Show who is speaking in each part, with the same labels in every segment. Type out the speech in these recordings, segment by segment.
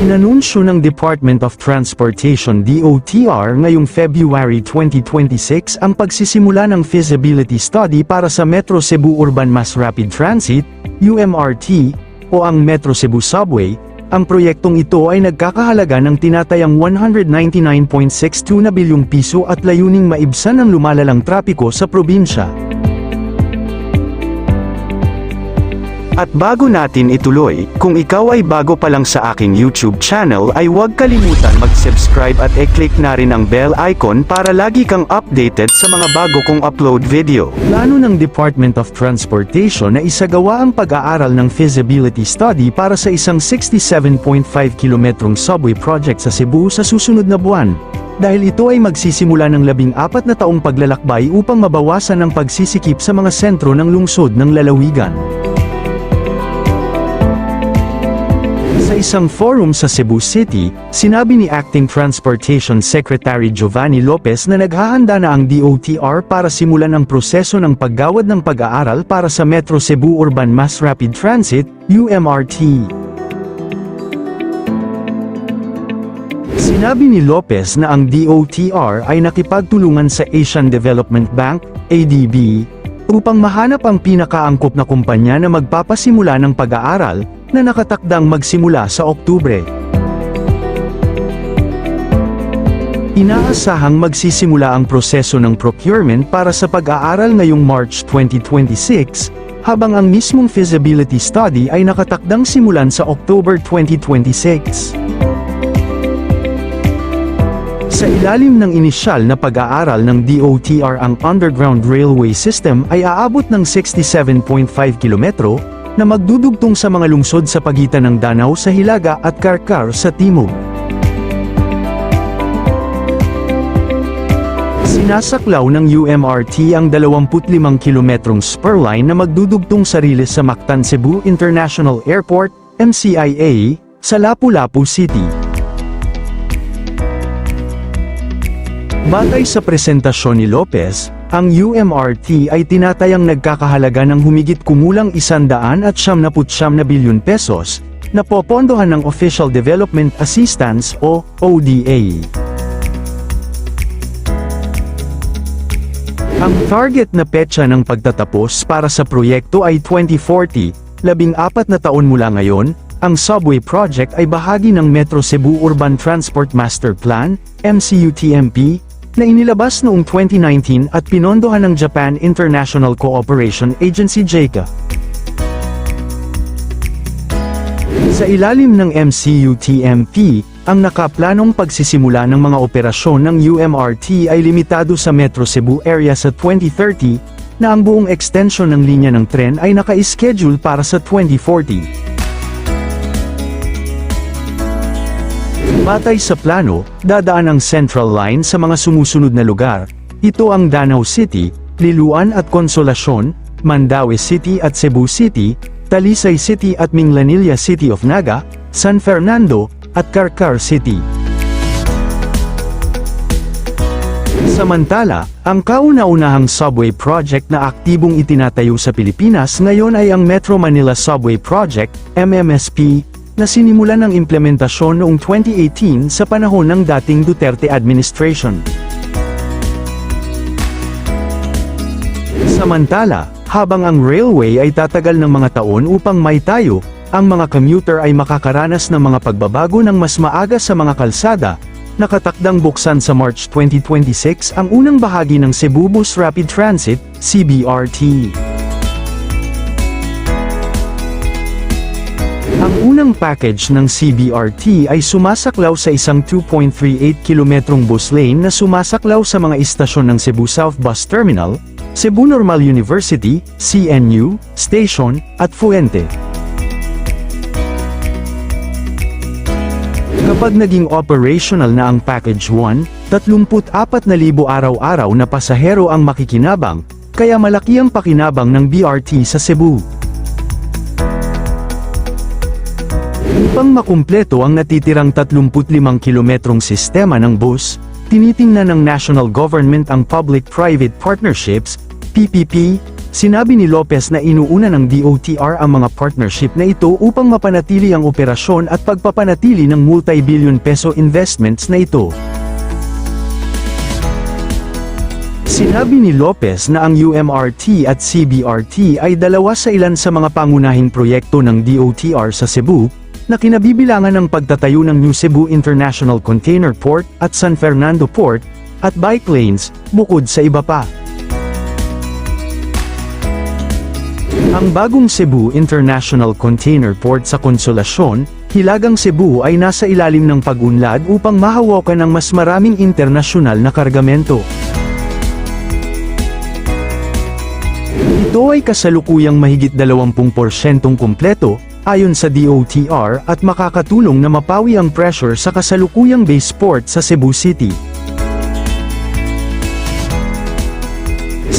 Speaker 1: Inanunsyo ng Department of Transportation DOTR ngayong February 2026 ang pagsisimula ng feasibility study para sa Metro Cebu Urban Mass Rapid Transit, UMRT, o ang Metro Cebu Subway. Ang proyektong ito ay nagkakahalaga ng tinatayang 199.62 na bilyong piso at layuning maibsan ang lumalalang trapiko sa probinsya. At bago natin ituloy, kung ikaw ay bago pa lang sa aking YouTube channel ay huwag kalimutan mag-subscribe at i-click na rin ang bell icon para lagi kang updated sa mga bago kong upload video. Plano ng Department of Transportation na isagawa ang pag-aaral ng feasibility study para sa isang 67.5 kilometrong subway project sa Cebu sa susunod na buwan. Dahil ito ay magsisimula ng 14 na taong paglalakbay upang mabawasan ang pagsisikip sa mga sentro ng lungsod ng lalawigan. Sa isang forum sa Cebu City, sinabi ni Acting Transportation Secretary Giovanni Lopez na naghahanda na ang DOTR para simulan ang proseso ng paggawad ng pag-aaral para sa Metro Cebu Urban Mass Rapid Transit, UMRT. Sinabi ni Lopez na ang DOTR ay nakipagtulungan sa Asian Development Bank, ADB, upang mahanap ang pinakaangkop na kumpanya na magpapasimula ng pag-aaral, na nakatakdang magsimula sa Oktubre. Inaasahang magsisimula ang proseso ng procurement para sa pag-aaral ngayong March 2026, habang ang mismong feasibility study ay nakatakdang simulan sa October 2026. Sa ilalim ng inisyal na pag-aaral ng DOTR, ang underground railway system ay aabot ng 67.5 kilometro, na magdudugtong sa mga lungsod sa pagitan ng Danao sa hilaga at Karkar sa timog. Sinasaklaw ng UMRT ang 25 kilometrong spur line na magdudugtong sa Riles sa Mactan Cebu International Airport, MCIA, sa Lapu-Lapu City. Batay sa presentasyon ni Lopez, ang UMRT ay tinatayang nagkakahalaga ng humigit kumulang 179 na bilyon pesos, na popondohan ng Official Development Assistance o ODA. Ang target na petsa ng pagtatapos para sa proyekto ay 2040, 14 na taon mula ngayon. Ang subway project ay bahagi ng Metro Cebu Urban Transport Master Plan, MCUTMP, na inilabas noong 2019 at pinondohan ng Japan International Cooperation Agency JICA. Sa ilalim ng MCUTMP, ang nakaplanong pagsisimula ng mga operasyon ng UMRT ay limitado sa Metro Cebu area sa 2030, na ang buong extension ng linya ng tren ay naka-schedule para sa 2040. Batay sa plano, dadaan ang Central Line sa mga sumusunod na lugar. Ito ang Danao City, Liloan at Consolacion, Mandaue City at Cebu City, Talisay City at Minglanilla City of Naga, San Fernando, at Karkar City. Samantala, ang kauna-unahang subway project na aktibong itinatayo sa Pilipinas ngayon ay ang Metro Manila Subway Project, MMSP, na sinimulan ng implementasyon noong 2018 sa panahon ng dating Duterte administration. Samantala, habang ang railway ay tatagal ng mga taon upang maitayo, ang mga commuter ay makakaranas ng mga pagbabago ng mas maaga sa mga kalsada. Nakatakdang buksan sa March 2026 ang unang bahagi ng Cebu Bus Rapid Transit, CBRT. Ang unang package ng CBRT ay sumasaklaw sa isang 2.38 kilometrong bus lane na sumasaklaw sa mga istasyon ng Cebu South Bus Terminal, Cebu Normal University, CNU, Station, at Fuente. Kapag naging operational na ang Package 1, 34,000 araw-araw na pasahero ang makikinabang, kaya malaki ang pakinabang ng BRT sa Cebu. Upang makumpleto ang natitirang 35 kilometrong sistema ng bus, tinitingnan ng national government ang Public-Private Partnerships, PPP, Sinabi ni Lopez na inuuna ng DOTR ang mga partnership na ito upang mapanatili ang operasyon at pagpapanatili ng multi-billion peso investments na ito. Sinabi ni Lopez na ang UMRT at CBRT ay dalawa sa ilan sa mga pangunahing proyekto ng DOTR sa Cebu, na kinabibilangan ng pagtatayo ng New Cebu International Container Port at San Fernando Port, at bike lanes, bukod sa iba pa. Ang bagong Cebu International Container Port sa Consolacion, Hilagang Cebu ay nasa ilalim ng pag-unlad upang mahawakan ng mas maraming internasyonal na kargamento. Ito ay kasalukuyang mahigit 20% kumpleto, ayon sa DOTR, at makakatulong na mapawi ang pressure sa kasalukuyang base port sa Cebu City.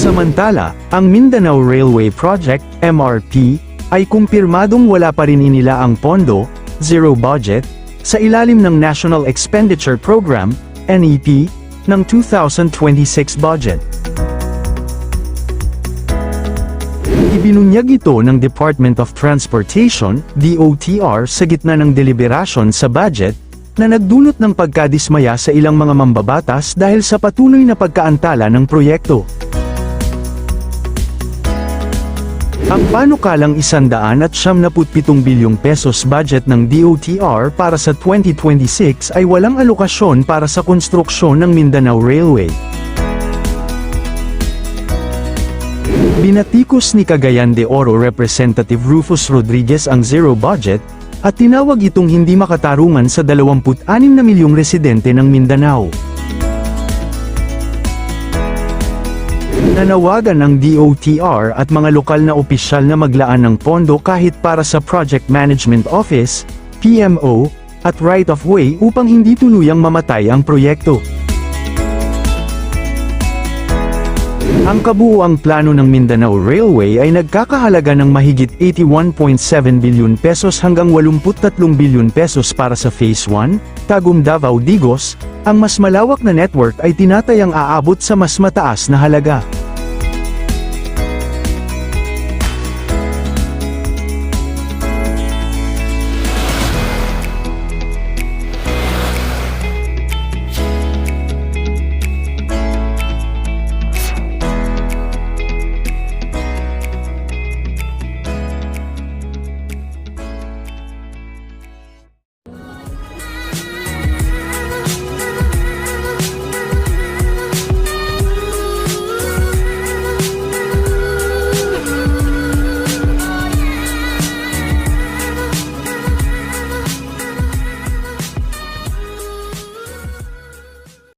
Speaker 1: Samantala, ang Mindanao Railway Project, MRP, ay kumpirmadong wala pa rin inilaang pondo, zero budget, sa ilalim ng National Expenditure Program, NEP, ng 2026 budget. Ibinunyag ito ng Department of Transportation, DOTR, sa gitna ng deliberasyon sa budget, na nagdulot ng pagkadismaya sa ilang mga mambabatas dahil sa patuloy na pagkaantala ng proyekto. Ang panukalang 197 bilyong pesos budget ng DOTR para sa 2026 ay walang alokasyon para sa konstruksyon ng Mindanao Railway. Binatikos ni Cagayan de Oro Representative Rufus Rodriguez ang zero budget, at tinawag itong hindi makatarungan sa 26 na milyong residente ng Mindanao. Nanawagan ng DOTR at mga lokal na opisyal na maglaan ng pondo kahit para sa Project Management Office, PMO, at right-of-way upang hindi tuluyang mamatay ang proyekto. Ang kabuuang plano ng Mindanao Railway ay nagkakahalaga ng mahigit 81.7 bilyon pesos hanggang 83 bilyon pesos para sa Phase 1, Tagum-Davao-Digos. Ang mas malawak na network ay tinatayang aabot sa mas mataas na halaga.